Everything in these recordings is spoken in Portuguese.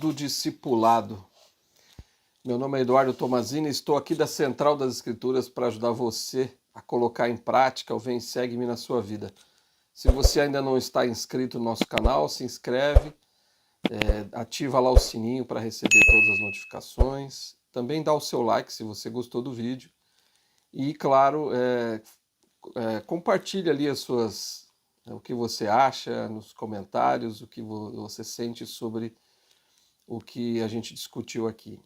do discipulado. Meu nome é Eduardo Tomazini, estou aqui da Central das Escrituras para ajudar você a colocar em prática o Vem Segue-me na sua vida. Se você ainda não está inscrito no nosso canal, se inscreve, ativa lá o sininho para receber todas as notificações. Também dá o seu like se você gostou do vídeo. E, claro, compartilhe ali o que você acha nos comentários, o que você sente sobre o que a gente discutiu aqui.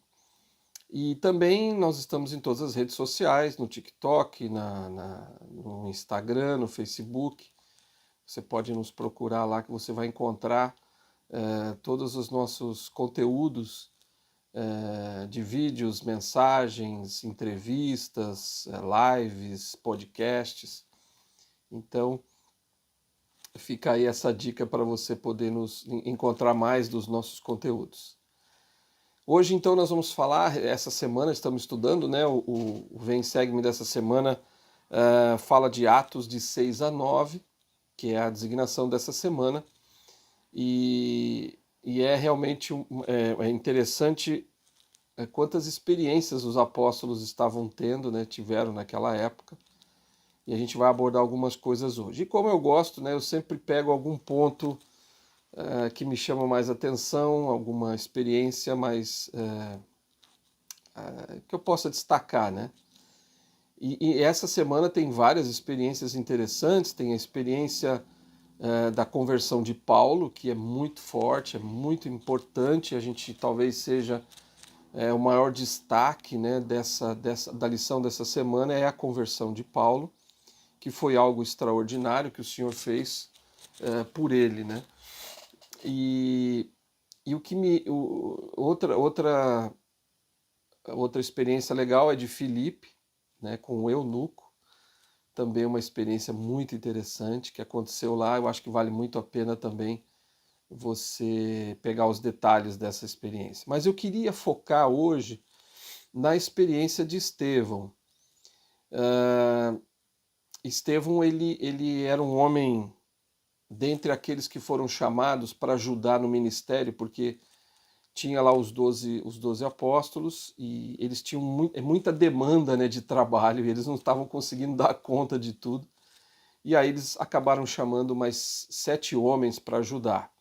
E também nós estamos em todas as redes sociais, no TikTok, no Instagram, no Facebook. Você pode nos procurar lá que você vai encontrar todos os nossos conteúdos de vídeos, mensagens, entrevistas, lives, podcasts. Então, fica aí essa dica para você poder nos encontrar mais dos nossos conteúdos. Hoje, então, nós vamos falar, essa semana estamos estudando, né? O Vem Segue-me dessa semana fala de Atos de 6 a 9, que é a designação dessa semana, e é realmente interessante quantas experiências os apóstolos estavam tendo, né? Tiveram naquela época, e a gente vai abordar algumas coisas hoje. E como eu gosto, né? Eu sempre pego algum ponto que me chama mais atenção, alguma experiência mais que eu possa destacar, né? E essa semana tem várias experiências interessantes, tem a experiência da conversão de Paulo, que é muito forte, é muito importante, a gente talvez seja o maior destaque, né, da lição dessa semana é a conversão de Paulo, que foi algo extraordinário que o Senhor fez por ele, né? E o que outra experiência legal é de Filipe, né, com o eunuco, também uma experiência muito interessante que aconteceu lá. Eu acho que vale muito a pena também você pegar os detalhes dessa experiência. Mas eu queria focar hoje na experiência de Estevão. Estevão, ele era um homem dentre aqueles que foram chamados para ajudar no ministério, porque tinha lá os 12 apóstolos e eles tinham muita demanda, né, de trabalho, e eles não estavam conseguindo dar conta de tudo. E aí eles acabaram chamando mais 7 homens para ajudar.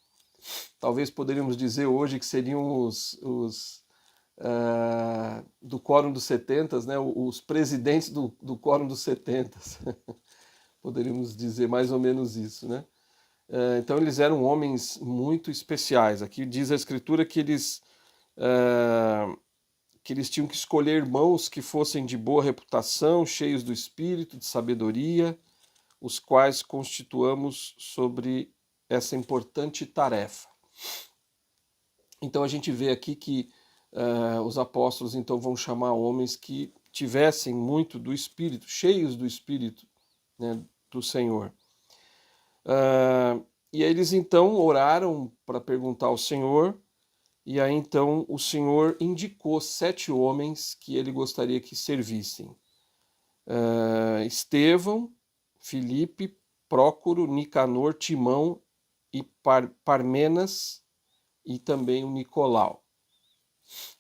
Talvez poderíamos dizer hoje que seriam os do Quórum dos 70, né, os presidentes do Quórum dos 70. Poderíamos dizer mais ou menos isso, né? Então eles eram homens muito especiais. Aqui diz a Escritura que eles tinham que escolher irmãos que fossem de boa reputação, cheios do espírito, de sabedoria, os quais constituamos sobre essa importante tarefa. Então a gente vê aqui que os apóstolos então vão chamar homens que tivessem muito do espírito, cheios do espírito, né, do Senhor. E aí eles então oraram para perguntar ao Senhor, e aí então o Senhor indicou 7 homens que ele gostaria que servissem. Estevão, Filipe, Prócoro, Nicanor, Timão e Parmenas e também o Nicolau.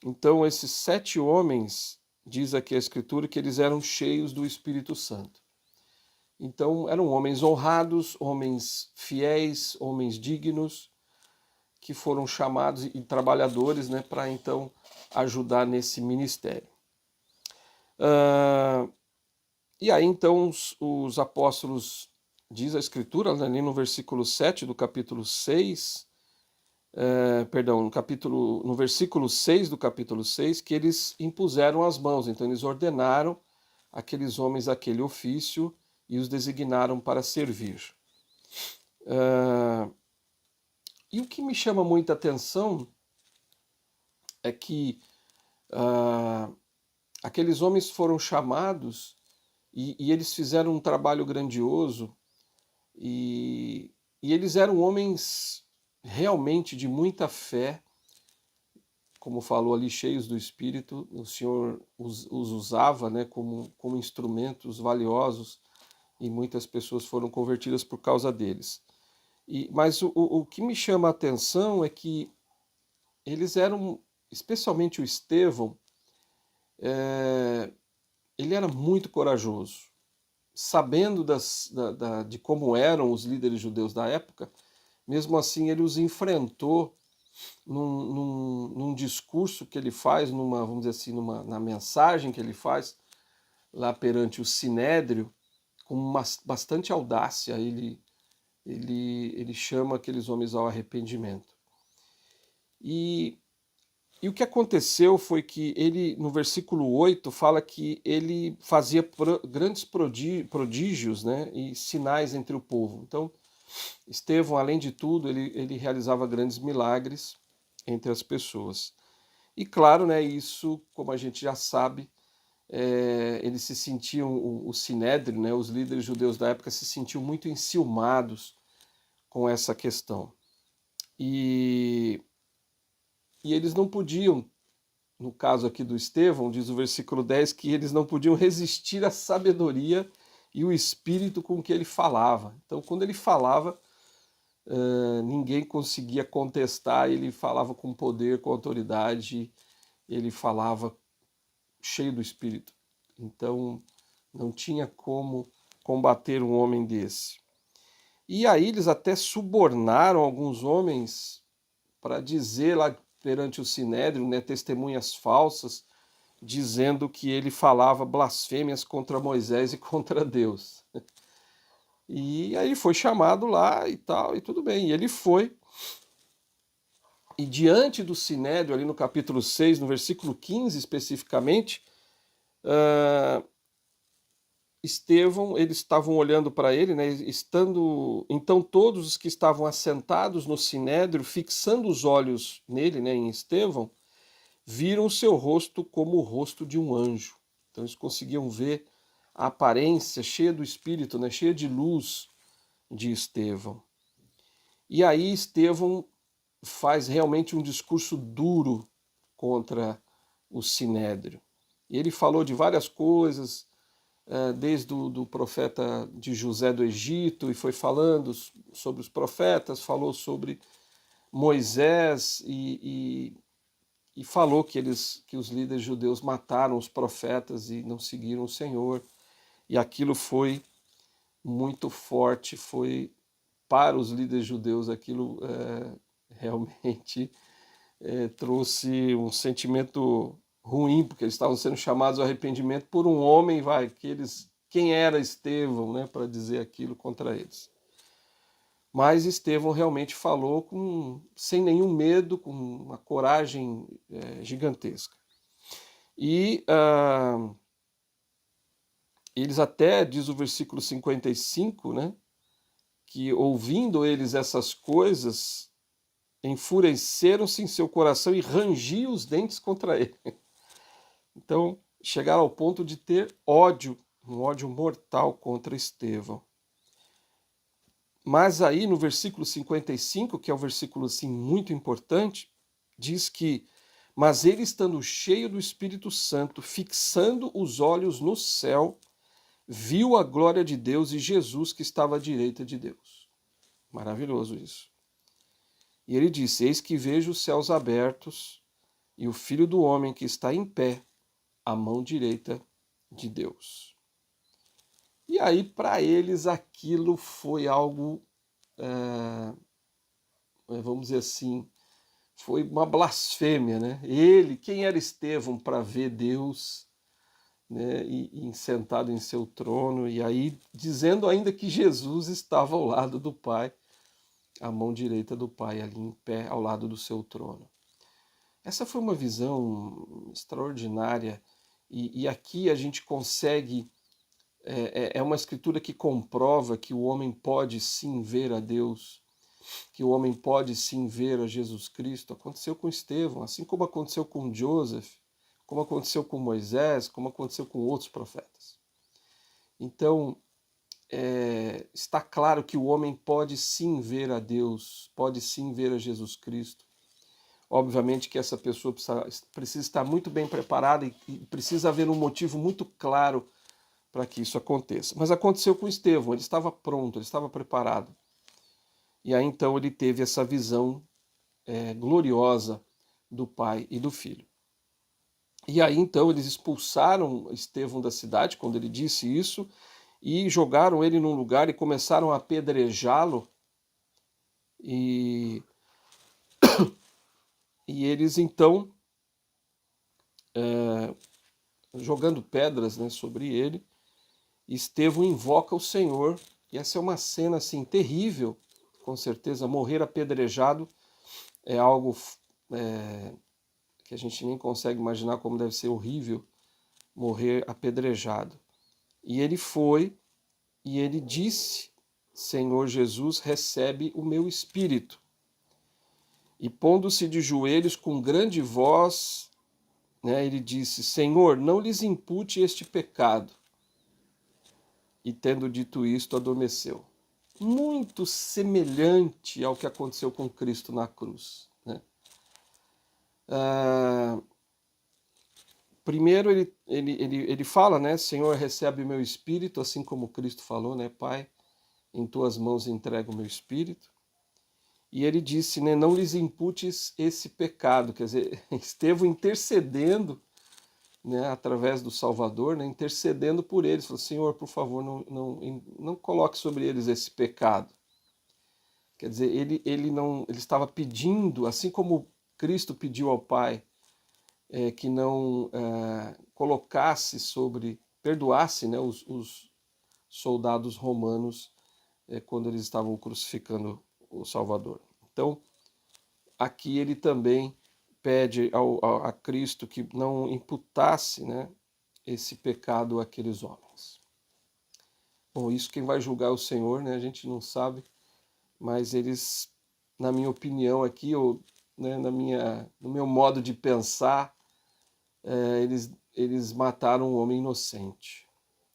Então esses 7 homens, diz aqui a Escritura, que eles eram cheios do Espírito Santo. Então eram homens honrados, homens fiéis, homens dignos, que foram chamados e trabalhadores, né, para então ajudar nesse ministério. E aí então os apóstolos, diz a Escritura, né, ali no versículo 7 do capítulo 6, no versículo 6 do capítulo 6, que eles impuseram as mãos, então eles ordenaram aqueles homens aquele ofício e os designaram para servir. E o que me chama muita atenção é que aqueles homens foram chamados e eles fizeram um trabalho grandioso e eles eram homens realmente de muita fé, como falou ali, cheios do Espírito. O Senhor os usava, né, como instrumentos valiosos, e muitas pessoas foram convertidas por causa deles. Mas o que me chama a atenção é que eles eram, especialmente o Estevão, ele era muito corajoso. Sabendo de como eram os líderes judeus da época, mesmo assim ele os enfrentou num discurso que ele faz, vamos dizer assim, na mensagem que ele faz lá perante o Sinédrio, com bastante audácia. Ele chama aqueles homens ao arrependimento. E o que aconteceu foi que ele, no versículo 8, fala que ele fazia grandes prodígios, né, e sinais entre o povo. Então, Estevão, além de tudo, ele realizava grandes milagres entre as pessoas. E claro, né, isso, como a gente já sabe, eles se sentiam, o Sinédrio, né, os líderes judeus da época se sentiam muito enciumados com essa questão. E eles não podiam, no caso aqui do Estevão, diz o versículo 10, que eles não podiam resistir à sabedoria e o espírito com que ele falava. Então, quando ele falava, ninguém conseguia contestar, ele falava com poder, com autoridade, ele falava cheio do espírito. Então, não tinha como combater um homem desse. E aí eles até subornaram alguns homens para dizer lá perante o Sinédrio, né, testemunhas falsas, dizendo que ele falava blasfêmias contra Moisés e contra Deus. E aí ele foi chamado lá e tal, e tudo bem. E ele foi, e diante do Sinédrio, ali no capítulo 6, no versículo 15 especificamente, Estevão, eles estavam olhando para ele, né, então todos os que estavam assentados no Sinédrio, fixando os olhos nele, né, em Estevão, viram o seu rosto como o rosto de um anjo. Então eles conseguiam ver a aparência cheia do Espírito, né, cheia de luz de Estevão. E aí Estevão faz realmente um discurso duro contra o Sinédrio. E ele falou de várias coisas, desde do profeta de José do Egito, e foi falando sobre os profetas, falou sobre Moisés e falou que os líderes judeus mataram os profetas e não seguiram o Senhor. E aquilo foi muito forte, foi para os líderes judeus, aquilo realmente trouxe um sentimento ruim, porque eles estavam sendo chamados ao arrependimento por um homem, quem era Estevão, né, para dizer aquilo contra eles. Mas Estevão realmente falou sem nenhum medo, com uma coragem gigantesca. E eles até, diz o versículo 55, né, que ouvindo eles essas coisas, enfureceram-se em seu coração e rangiam os dentes contra ele. Então, chegaram ao ponto de ter ódio, um ódio mortal contra Estevão. Mas aí no versículo 55, que é um versículo assim, muito importante, diz que, mas ele estando cheio do Espírito Santo, fixando os olhos no céu, viu a glória de Deus e Jesus que estava à direita de Deus. Maravilhoso isso. E ele disse, eis que vejo os céus abertos e o Filho do Homem que está em pé, à mão direita de Deus. E aí, para eles, aquilo foi algo, vamos dizer assim, foi uma blasfêmia, né? Quem era Estevão para ver Deus, né, e sentado em seu trono, e aí dizendo ainda que Jesus estava ao lado do Pai, à mão direita do Pai, ali em pé, ao lado do seu trono. Essa foi uma visão extraordinária, e aqui a gente consegue, é uma escritura que comprova que o homem pode sim ver a Deus, que o homem pode sim ver a Jesus Cristo. Aconteceu com Estevão, assim como aconteceu com Joseph, como aconteceu com Moisés, como aconteceu com outros profetas. Então, está claro que o homem pode sim ver a Deus, pode sim ver a Jesus Cristo. Obviamente que essa pessoa precisa estar muito bem preparada e precisa haver um motivo muito claro para que isso aconteça. Mas aconteceu com Estevão, ele estava pronto, ele estava preparado. E aí então ele teve essa visão gloriosa do Pai e do Filho. E aí então eles expulsaram Estevão da cidade, quando ele disse isso, e jogaram ele num lugar e começaram a apedrejá-lo. E, e eles então, jogando pedras, né, sobre ele, Estevão invoca o Senhor. E essa é uma cena assim terrível, com certeza. Morrer apedrejado é algo que a gente nem consegue imaginar como deve ser horrível morrer apedrejado. E ele foi e ele disse: Senhor Jesus, recebe o meu espírito. E pondo-se de joelhos com grande voz, né, ele disse: Senhor, não lhes impute este pecado. E tendo dito isto, adormeceu. Muito semelhante ao que aconteceu com Cristo na cruz, né? Primeiro ele fala, né? Senhor, recebe o meu espírito, assim como Cristo falou, né? Pai, em tuas mãos entrego o meu espírito. E ele disse, né? Não lhes imputes esse pecado. Quer dizer, Estevão intercedendo, né? Através do Salvador, né? Intercedendo por eles. Falou, Senhor, por favor, não coloque sobre eles esse pecado. Quer dizer, ele estava pedindo, assim como Cristo pediu ao Pai, que não colocasse perdoasse, né, os soldados romanos quando eles estavam crucificando o Salvador. Então, aqui ele também pede a Cristo que não imputasse, né, esse pecado àqueles homens. Bom, isso quem vai julgar é o Senhor, né, a gente não sabe, mas eles, na minha opinião aqui, ou né, no meu modo de pensar, eles mataram um homem inocente.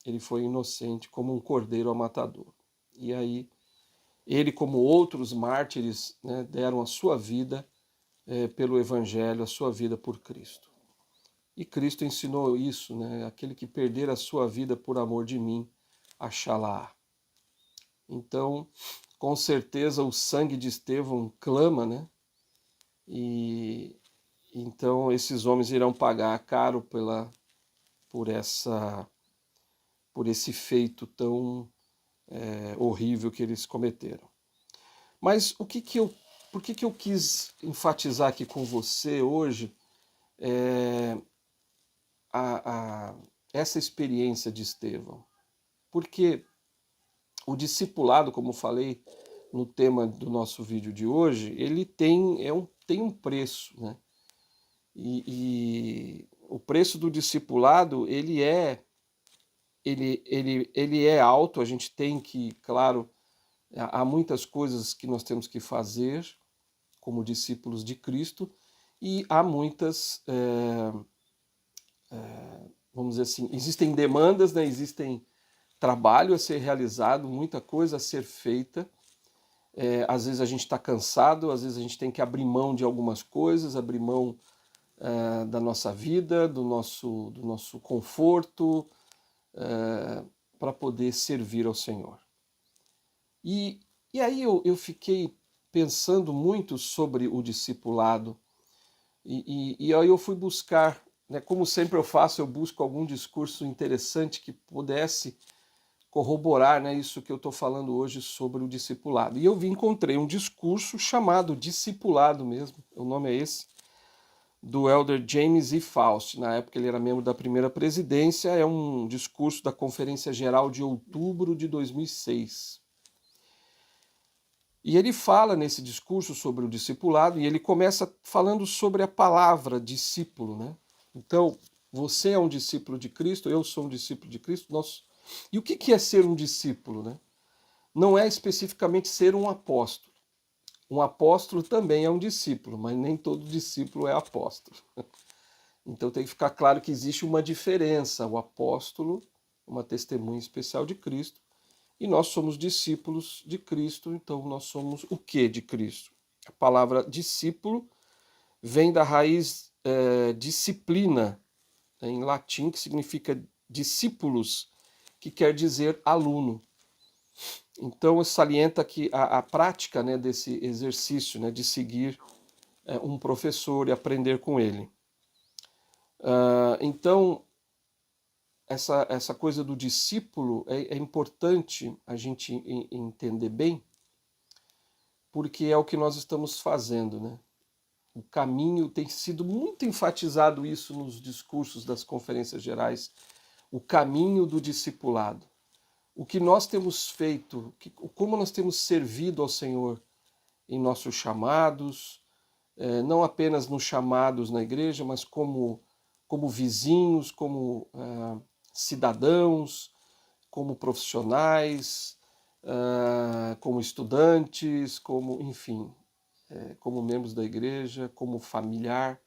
Ele foi inocente como um cordeiro ao matador. E aí, ele, como outros mártires, né, deram a sua vida pelo Evangelho, a sua vida por Cristo. E Cristo ensinou isso, né? Aquele que perder a sua vida por amor de mim, achá-la. Então, com certeza, o sangue de Estevão clama, né? E então esses homens irão pagar caro por esse feito tão horrível que eles cometeram. Mas por que que eu quis enfatizar aqui com você hoje essa experiência de Estevão? Porque o discipulado, como falei no tema do nosso vídeo de hoje, ele tem um preço, né? E o preço do discipulado, ele é alto. A gente tem que, claro, há muitas coisas que nós temos que fazer como discípulos de Cristo, e há muitas, vamos dizer assim, existem demandas, né? Existem trabalho a ser realizado, muita coisa a ser feita. Às vezes a gente está cansado, às vezes a gente tem que abrir mão de algumas coisas, abrir mão da nossa vida, do nosso conforto, para poder servir ao Senhor. E aí eu fiquei pensando muito sobre o discipulado, e aí eu fui buscar, né, como sempre eu faço, eu busco algum discurso interessante que pudesse corroborar, né, isso que eu estou falando hoje sobre o discipulado. E eu encontrei um discurso chamado Discipulado mesmo, o nome é esse, do elder James E. Faust. Na época ele era membro da primeira presidência. É um discurso da Conferência Geral de outubro de 2006. E ele fala nesse discurso sobre o discipulado, e ele começa falando sobre a palavra discípulo, né? Então, você é um discípulo de Cristo, eu sou um discípulo de Cristo. E o que é ser um discípulo, né? Não é especificamente ser um apóstolo. Um apóstolo também é um discípulo, mas nem todo discípulo é apóstolo. Então tem que ficar claro que existe uma diferença. O apóstolo é uma testemunha especial de Cristo, e nós somos discípulos de Cristo. Então nós somos o que de Cristo? A palavra discípulo vem da raiz disciplina, em latim, que significa discípulos, que quer dizer aluno. Então salienta que a prática, né, desse exercício, né, de seguir um professor e aprender com ele. Então, essa coisa do discípulo é importante a gente entender bem, porque é o que nós estamos fazendo, né? O caminho tem sido muito enfatizado isso nos discursos das conferências gerais, o caminho do discipulado. O que nós temos feito, como nós temos servido ao Senhor em nossos chamados, não apenas nos chamados na igreja, mas como vizinhos, como cidadãos, como profissionais, como estudantes, enfim, como membros da igreja, como familiar.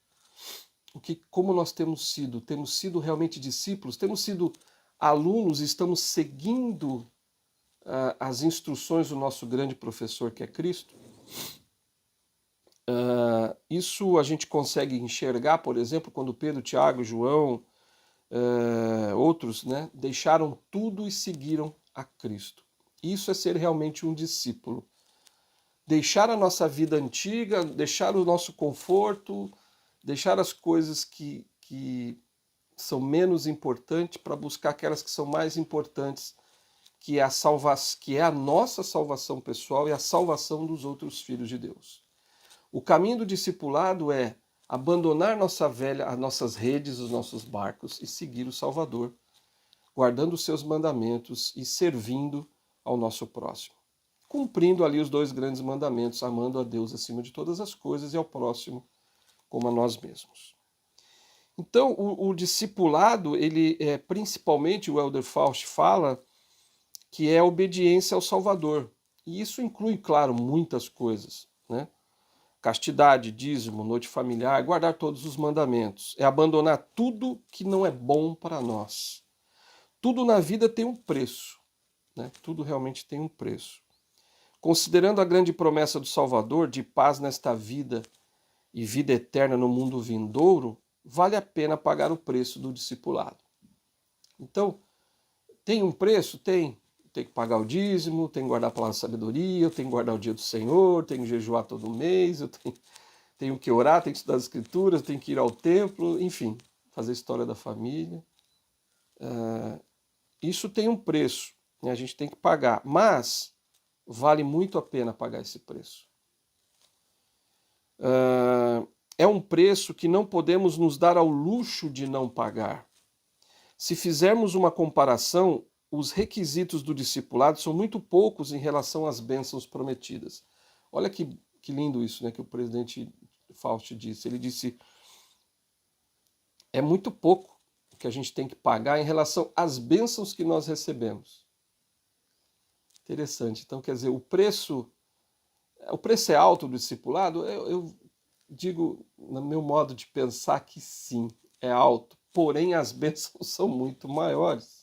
Como nós temos sido? Temos sido realmente discípulos? Temos sido alunos? Estamos seguindo as instruções do nosso grande professor, que é Cristo? Isso a gente consegue enxergar, por exemplo, quando Pedro, Tiago, João, outros, né, deixaram tudo e seguiram a Cristo. Isso é ser realmente um discípulo. Deixar a nossa vida antiga, deixar o nosso conforto, deixar as coisas que são menos importantes para buscar aquelas que são mais importantes, que é a nossa salvação pessoal e a salvação dos outros filhos de Deus. O caminho do discipulado é abandonar as nossas redes, os nossos barcos e seguir o Salvador, guardando os seus mandamentos e servindo ao nosso próximo, cumprindo ali os 2 grandes mandamentos, amando a Deus acima de todas as coisas e ao próximo como a nós mesmos. Então, o discipulado, ele principalmente, o Elder Faust fala que é a obediência ao Salvador. E isso inclui, claro, muitas coisas, né? Castidade, dízimo, noite familiar, guardar todos os mandamentos. É abandonar tudo que não é bom para nós. Tudo na vida tem um preço, né? Tudo realmente tem um preço. Considerando a grande promessa do Salvador de paz nesta vida e vida eterna no mundo vindouro, vale a pena pagar o preço do discipulado. Então, tem um preço? Tem. Tem que pagar o dízimo, tem que guardar a palavra de sabedoria, eu tenho que guardar o dia do Senhor, tenho que jejuar todo mês, eu tenho que orar, tenho que estudar as escrituras, tenho que ir ao templo, enfim, fazer a história da família. Isso tem um preço, né? A gente tem que pagar, mas vale muito a pena pagar esse preço. É um preço que não podemos nos dar ao luxo de não pagar. Se fizermos uma comparação, os requisitos do discipulado são muito poucos em relação às bênçãos prometidas. Olha que lindo isso, né, que o presidente Faust disse. Ele disse, é muito pouco que a gente tem que pagar em relação às bênçãos que nós recebemos. Interessante. Então, quer dizer, o preço é alto do discipulado? Eu digo, no meu modo de pensar, que sim, é alto. Porém, as bênçãos são muito maiores.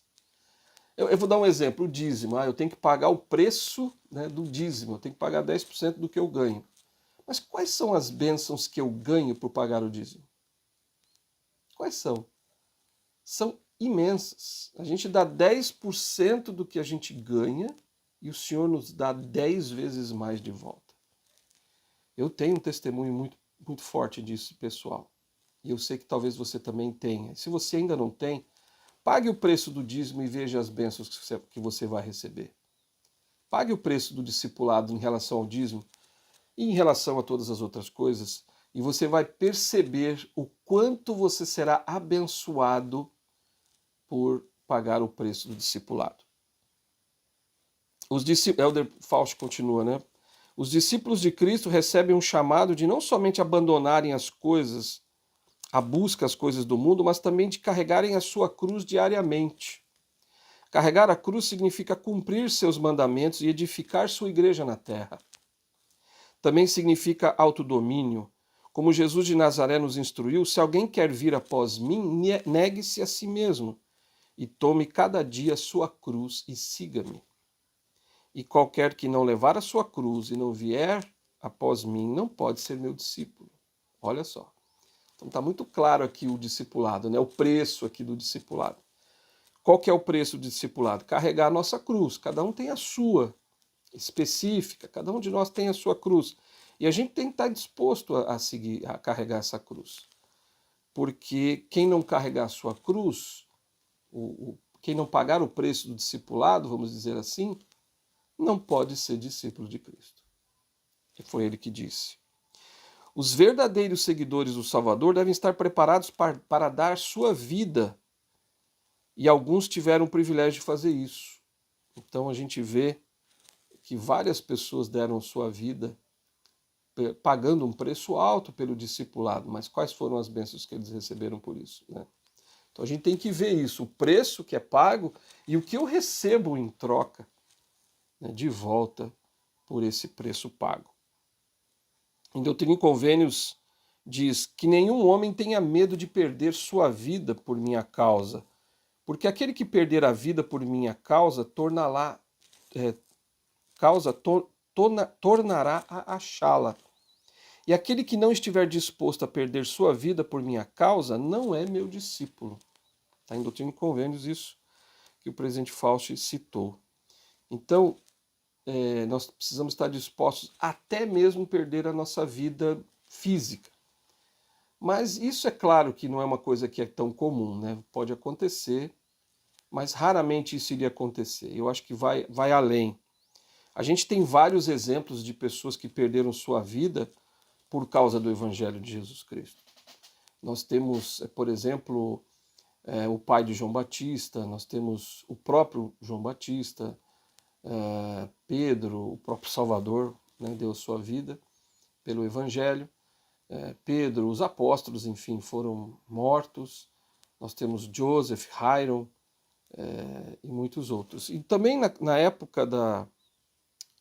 Eu vou dar um exemplo, o dízimo. Eu tenho que pagar o preço, né, do dízimo, eu tenho que pagar 10% do que eu ganho. Mas quais são as bênçãos que eu ganho por pagar o dízimo? Quais são? São imensas. A gente dá 10% do que a gente ganha e o Senhor nos dá 10 vezes mais de volta. Eu tenho um testemunho muito, muito forte disso, pessoal. E eu sei que talvez você também tenha. Se você ainda não tem, pague o preço do dízimo e veja as bênçãos que você vai receber. Pague o preço do discipulado em relação ao dízimo e em relação a todas as outras coisas, e você vai perceber o quanto você será abençoado por pagar o preço do discipulado. Elder Faust continua, né? Os discípulos de Cristo recebem um chamado de não somente abandonarem as coisas, a busca às coisas do mundo, mas também de carregarem a sua cruz diariamente. Carregar a cruz significa cumprir seus mandamentos e edificar sua igreja na terra. Também significa autodomínio. Como Jesus de Nazaré nos instruiu, se alguém quer vir após mim, negue-se a si mesmo e tome cada dia a sua cruz e siga-me. E qualquer que não levar a sua cruz e não vier após mim, não pode ser meu discípulo. Olha só. Então está muito claro aqui o discipulado, né? O preço aqui do discipulado. Qual que é o preço do discipulado? Carregar a nossa cruz. Cada um tem a sua específica, cada um de nós tem a sua cruz. E a gente tem que estar disposto a seguir, a carregar essa cruz. Porque quem não carregar a sua cruz, quem não pagar o preço do discipulado, vamos dizer assim, não pode ser discípulo de Cristo. E foi ele que disse. Os verdadeiros seguidores do Salvador devem estar preparados para dar sua vida. E alguns tiveram o privilégio de fazer isso. Então a gente vê que várias pessoas deram sua vida pagando um preço alto pelo discipulado, mas quais foram as bênçãos que eles receberam por isso, né? Então a gente tem que ver isso, o preço que é pago e o que eu recebo em troca, né, de volta por esse preço pago. Em Doutrina e Convênios diz que nenhum homem tenha medo de perder sua vida por minha causa, porque aquele que perder a vida por minha causa tornará a achá-la. E aquele que não estiver disposto a perder sua vida por minha causa não é meu discípulo. Está em Doutrina e Convênios isso que o presidente Fauci citou. Então, nós precisamos estar dispostos até mesmo perder a nossa vida física. Mas isso é claro que não é uma coisa que é tão comum, né? Pode acontecer, mas raramente isso iria acontecer. Eu acho que vai além. A gente tem vários exemplos de pessoas que perderam sua vida por causa do Evangelho de Jesus Cristo. Nós temos, por exemplo, o pai de João Batista, nós temos o próprio João Batista, Pedro, o próprio Salvador, né, deu sua vida pelo Evangelho. Pedro, os apóstolos, enfim, foram mortos. Nós temos Joseph, Hiram e muitos outros. E também na época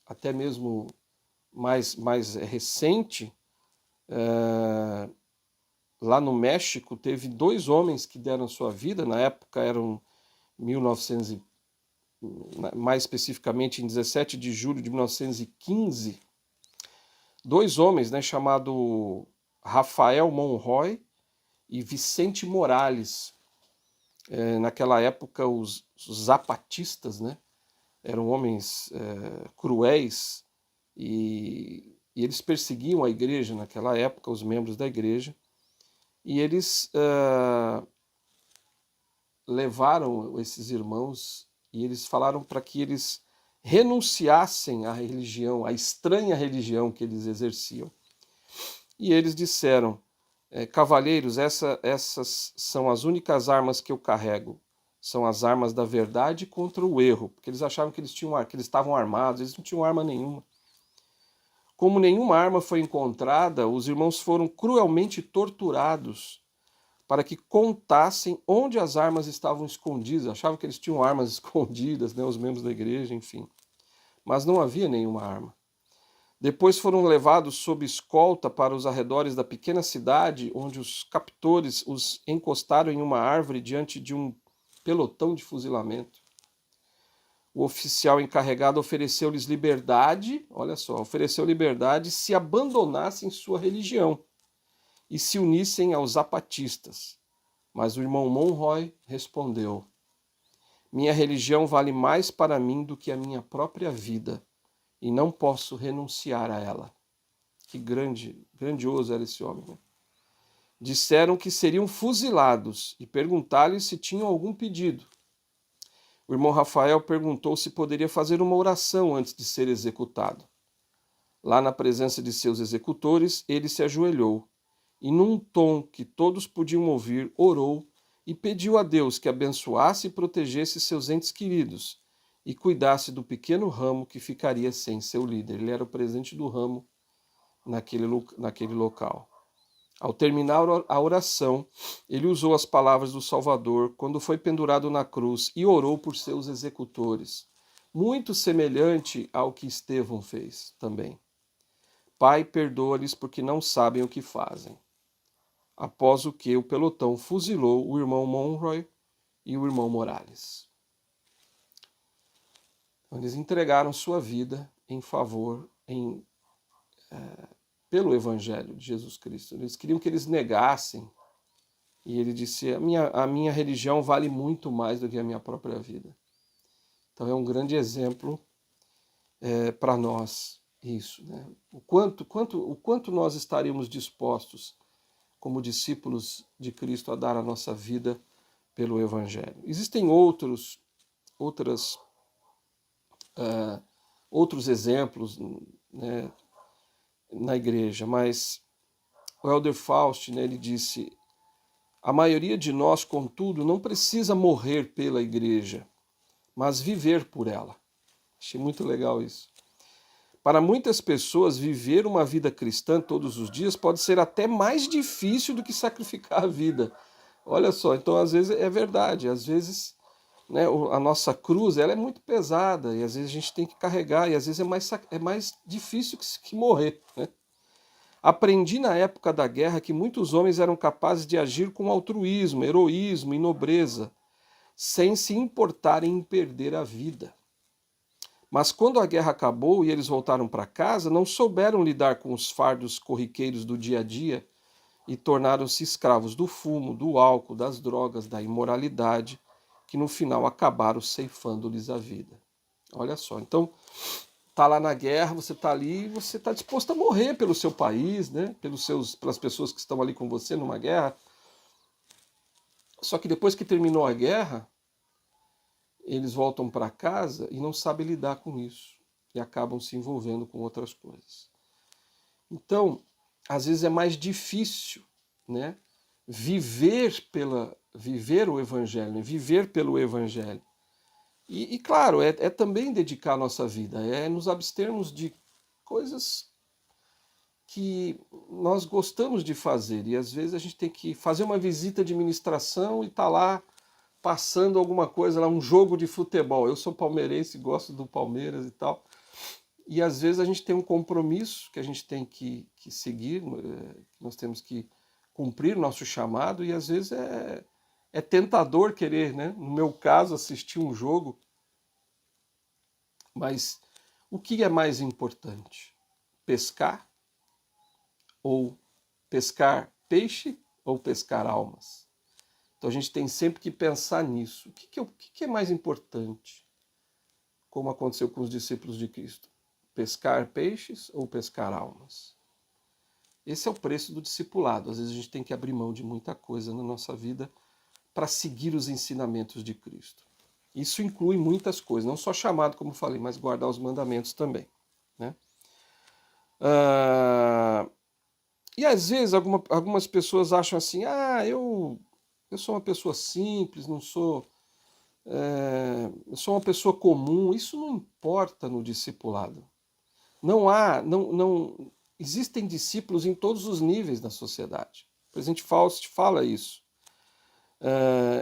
até mesmo mais recente, lá no México, teve 2 homens que deram sua vida, na época eram 1900, mais especificamente em 17 de julho de 1915, 2 homens, né, chamado Rafael Monroy e Vicente Morales. Naquela época, os zapatistas, né, eram homens cruéis e eles perseguiam a igreja naquela época, os membros da igreja, e eles levaram esses irmãos e eles falaram para que eles renunciassem à religião, à estranha religião que eles exerciam. E eles disseram: cavalheiros, essas são as únicas armas que eu carrego. São as armas da verdade contra o erro, porque eles achavam que eles estavam armados, eles não tinham arma nenhuma. Como nenhuma arma foi encontrada, os irmãos foram cruelmente torturados para que contassem onde as armas estavam escondidas. Achavam que eles tinham armas escondidas, né, os membros da igreja, enfim. Mas não havia nenhuma arma. Depois foram levados sob escolta para os arredores da pequena cidade, onde os captores os encostaram em uma árvore diante de um pelotão de fuzilamento. O oficial encarregado ofereceu-lhes liberdade, olha só, ofereceu liberdade se abandonassem sua religião e se unissem aos zapatistas. Mas o irmão Monroy respondeu: minha religião vale mais para mim do que a minha própria vida, e não posso renunciar a ela. Que grandioso era esse homem, né? Disseram que seriam fuzilados e perguntaram-lhe se tinham algum pedido. O irmão Rafael perguntou se poderia fazer uma oração antes de ser executado. Lá na presença de seus executores, ele se ajoelhou e, num tom que todos podiam ouvir, orou e pediu a Deus que abençoasse e protegesse seus entes queridos e cuidasse do pequeno ramo que ficaria sem seu líder. Ele era o presidente do ramo naquele local. Ao terminar a oração, ele usou as palavras do Salvador quando foi pendurado na cruz e orou por seus executores, muito semelhante ao que Estevão fez também. Pai, perdoa-lhes porque não sabem o que fazem. Após o que o pelotão fuzilou o irmão Monroy e o irmão Morales. Eles entregaram sua vida em favor, pelo Evangelho de Jesus Cristo. Eles queriam que eles negassem. E ele disse: a minha religião vale muito mais do que a minha própria vida. Então é um grande exemplo para nós. Isso, né? O quanto nós estaríamos dispostos, como discípulos de Cristo, a dar a nossa vida pelo Evangelho. Existem outras, outros exemplos, né, na igreja, mas o Elder Faust, né, ele disse: a maioria de nós, contudo, não precisa morrer pela igreja, mas viver por ela. Achei muito legal isso. Para muitas pessoas, viver uma vida cristã todos os dias pode ser até mais difícil do que sacrificar a vida. Olha só, então às vezes é verdade, às vezes, né, a nossa cruz ela é muito pesada e às vezes a gente tem que carregar e às vezes é mais difícil que morrer, né? Aprendi na época da guerra que muitos homens eram capazes de agir com altruísmo, heroísmo e nobreza, sem se importarem em perder a vida. Mas quando a guerra acabou e eles voltaram para casa, não souberam lidar com os fardos corriqueiros do dia a dia e tornaram-se escravos do fumo, do álcool, das drogas, da imoralidade, que no final acabaram ceifando-lhes a vida. Olha só, então tá lá na guerra, você tá ali, você está disposto a morrer pelo seu país, né? Pelas pessoas que estão ali com você numa guerra. Só que depois que terminou a guerra, eles voltam para casa e não sabem lidar com isso e acabam se envolvendo com outras coisas. Então, às vezes é mais difícil, né, viver o evangelho, viver pelo evangelho. E claro, é também dedicar a nossa vida, é nos abstermos de coisas que nós gostamos de fazer. E às vezes a gente tem que fazer uma visita de ministração e tá lá passando alguma coisa lá, um jogo de futebol. Eu sou palmeirense, gosto do Palmeiras e tal. E às vezes a gente tem um compromisso que a gente tem que seguir, nós temos que cumprir o nosso chamado, e às vezes é tentador querer, né? No meu caso, assistir um jogo. Mas o que é mais importante? Pescar? Ou pescar peixe ou pescar almas? Então a gente tem sempre que pensar nisso. O que é mais importante? Como aconteceu com os discípulos de Cristo? Pescar peixes ou pescar almas? Esse é o preço do discipulado. Às vezes a gente tem que abrir mão de muita coisa na nossa vida para seguir os ensinamentos de Cristo. Isso inclui muitas coisas, não só chamado, como falei, mas guardar os mandamentos também, né? E às vezes algumas pessoas acham assim: eu sou uma pessoa simples, não sou, eu sou uma pessoa comum. Isso não importa no discipulado. Não existem discípulos em todos os níveis da sociedade. O presidente Faust fala isso.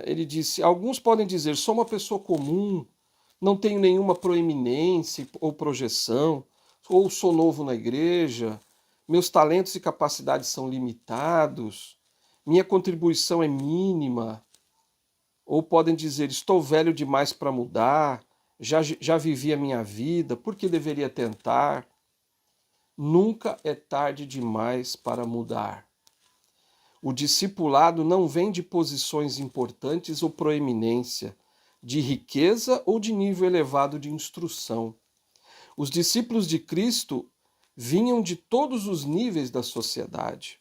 Ele disse: alguns podem dizer, sou uma pessoa comum, não tenho nenhuma proeminência ou projeção, ou sou novo na igreja, meus talentos e capacidades são limitados, minha contribuição é mínima. Ou podem dizer, estou velho demais para mudar, já vivi a minha vida, por que deveria tentar? Nunca é tarde demais para mudar. O discipulado não vem de posições importantes ou proeminência, de riqueza ou de nível elevado de instrução. Os discípulos de Cristo vinham de todos os níveis da sociedade.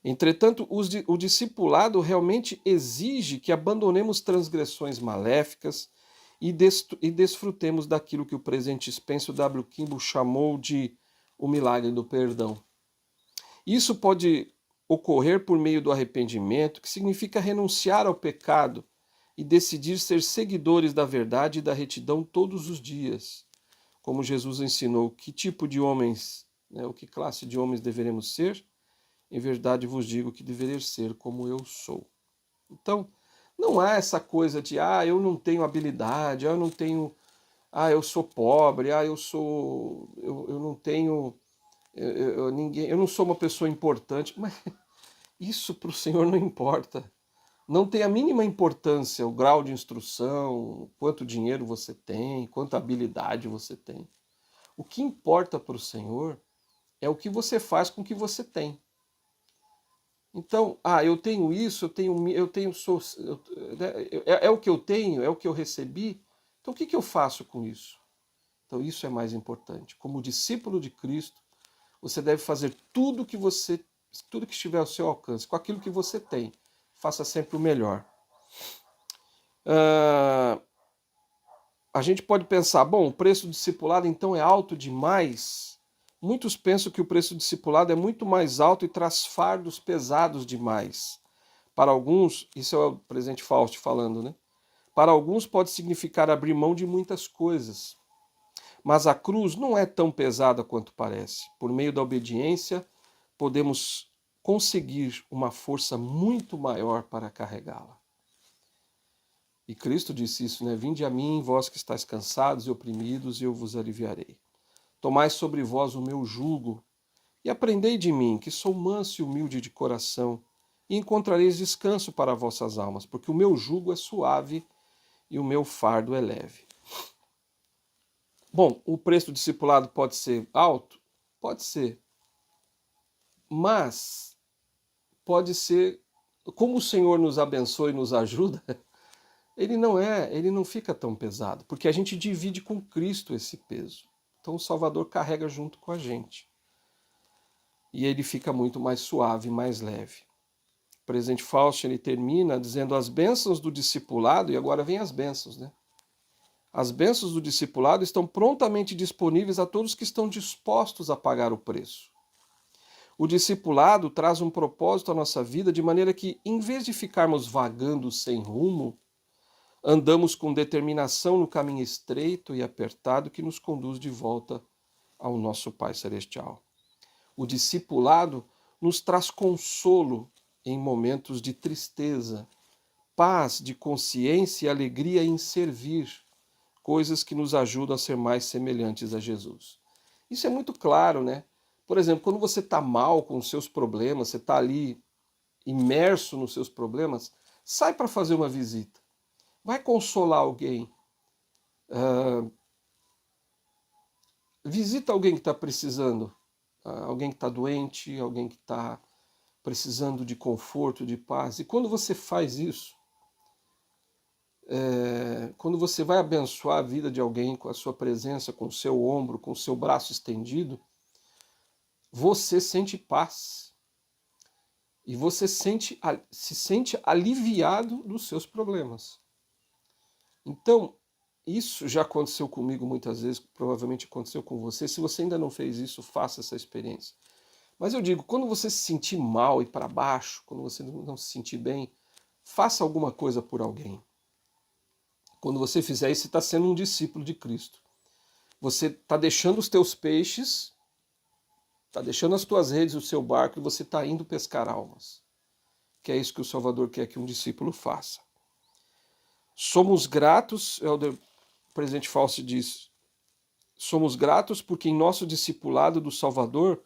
Entretanto, o discipulado realmente exige que abandonemos transgressões maléficas e desfrutemos daquilo que o presidente Spencer W. Kimball chamou de o milagre do perdão. Isso pode ocorrer por meio do arrependimento, que significa renunciar ao pecado e decidir ser seguidores da verdade e da retidão todos os dias. Como Jesus ensinou, que tipo de homens, né, que classe de homens deveremos ser? Em verdade vos digo que deveria ser como eu sou. Então, não há essa coisa de, eu não tenho habilidade, eu não tenho, eu sou pobre, eu não tenho, eu não sou uma pessoa importante. Mas isso para o Senhor não importa. Não tem a mínima importância o grau de instrução, quanto dinheiro você tem, quanta habilidade você tem. O que importa para o Senhor é o que você faz com o que você tem. Então, eu tenho isso, é o que eu tenho, é o que eu recebi. Então, o que eu faço com isso? Então isso é mais importante. Como discípulo de Cristo, você deve fazer tudo que estiver ao seu alcance, com aquilo que você tem. Faça sempre o melhor. A gente pode pensar, bom, o preço do discipulado então é alto demais. Muitos pensam que o preço do discipulado é muito mais alto e traz fardos pesados demais. Para alguns, isso é o presidente Fausto falando, né? Para alguns pode significar abrir mão de muitas coisas. Mas a cruz não é tão pesada quanto parece. Por meio da obediência, podemos conseguir uma força muito maior para carregá-la. E Cristo disse isso, né? Vinde a mim, vós que estáis cansados e oprimidos, e eu vos aliviarei. Tomai sobre vós o meu jugo e aprendei de mim, que sou manso e humilde de coração, e encontrareis descanso para vossas almas, porque o meu jugo é suave e o meu fardo é leve. Bom, o preço do discipulado pode ser alto? Pode ser. Mas pode ser, como o Senhor nos abençoa e nos ajuda, ele não fica tão pesado, porque a gente divide com Cristo esse peso. Então o Salvador carrega junto com a gente. E ele fica muito mais suave, mais leve. O presidente Fausto, ele termina dizendo as bênçãos do discipulado, e agora vem as bênçãos, né? As bênçãos do discipulado estão prontamente disponíveis a todos que estão dispostos a pagar o preço. O discipulado traz um propósito à nossa vida de maneira que, em vez de ficarmos vagando sem rumo, andamos com determinação no caminho estreito e apertado que nos conduz de volta ao nosso Pai Celestial. O discipulado nos traz consolo em momentos de tristeza, paz de consciência e alegria em servir, coisas que nos ajudam a ser mais semelhantes a Jesus. Isso é muito claro, né? Por exemplo, quando você está mal com os seus problemas, você está ali imerso nos seus problemas, sai para fazer uma visita. Vai consolar alguém. Visita alguém que está precisando. Alguém que está doente, alguém que está precisando de conforto, de paz. E quando você faz isso, quando você vai abençoar a vida de alguém com a sua presença, com o seu ombro, com o seu braço estendido, você sente paz. E você se sente aliviado dos seus problemas. Então, isso já aconteceu comigo muitas vezes, provavelmente aconteceu com você. Se você ainda não fez isso, faça essa experiência. Mas eu digo, quando você se sentir mal e para baixo, quando você não se sentir bem, faça alguma coisa por alguém. Quando você fizer isso, você está sendo um discípulo de Cristo. Você está deixando os teus peixes, está deixando as tuas redes, o seu barco, e você está indo pescar almas. Que é isso que o Salvador quer que um discípulo faça. Somos gratos, o presidente Fausto diz, somos gratos porque em nosso discipulado do Salvador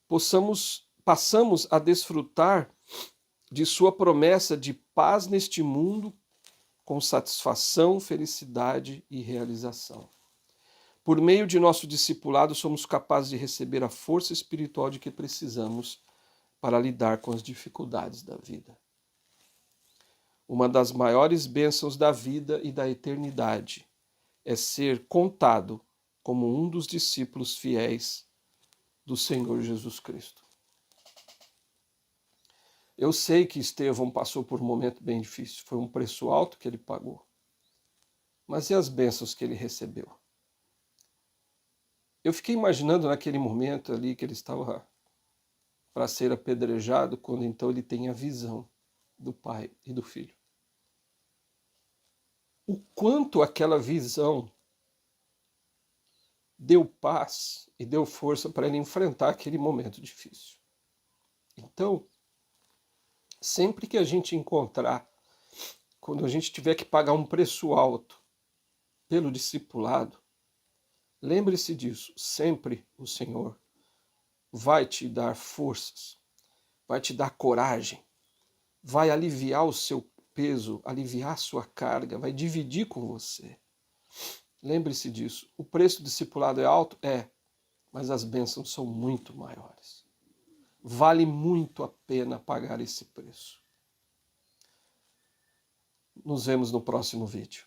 passamos a desfrutar de sua promessa de paz neste mundo com satisfação, felicidade e realização. Por meio de nosso discipulado, somos capazes de receber a força espiritual de que precisamos para lidar com as dificuldades da vida. Uma das maiores bênçãos da vida e da eternidade é ser contado como um dos discípulos fiéis do Senhor Jesus Cristo. Eu sei que Estevão passou por um momento bem difícil, foi um preço alto que ele pagou. Mas e as bênçãos que ele recebeu? Eu fiquei imaginando naquele momento ali que ele estava para ser apedrejado, quando então ele tem a visão do Pai e do Filho. O quanto aquela visão deu paz e deu força para ele enfrentar aquele momento difícil. Então, sempre que a gente encontrar, quando a gente tiver que pagar um preço alto pelo discipulado, lembre-se disso, sempre o Senhor vai te dar forças, vai te dar coragem, vai aliviar o seu peso, aliviar a sua carga, vai dividir com você. Lembre-se disso. O preço do discipulado é alto? É, mas as bênçãos são muito maiores. Vale muito a pena pagar esse preço. Nos vemos no próximo vídeo.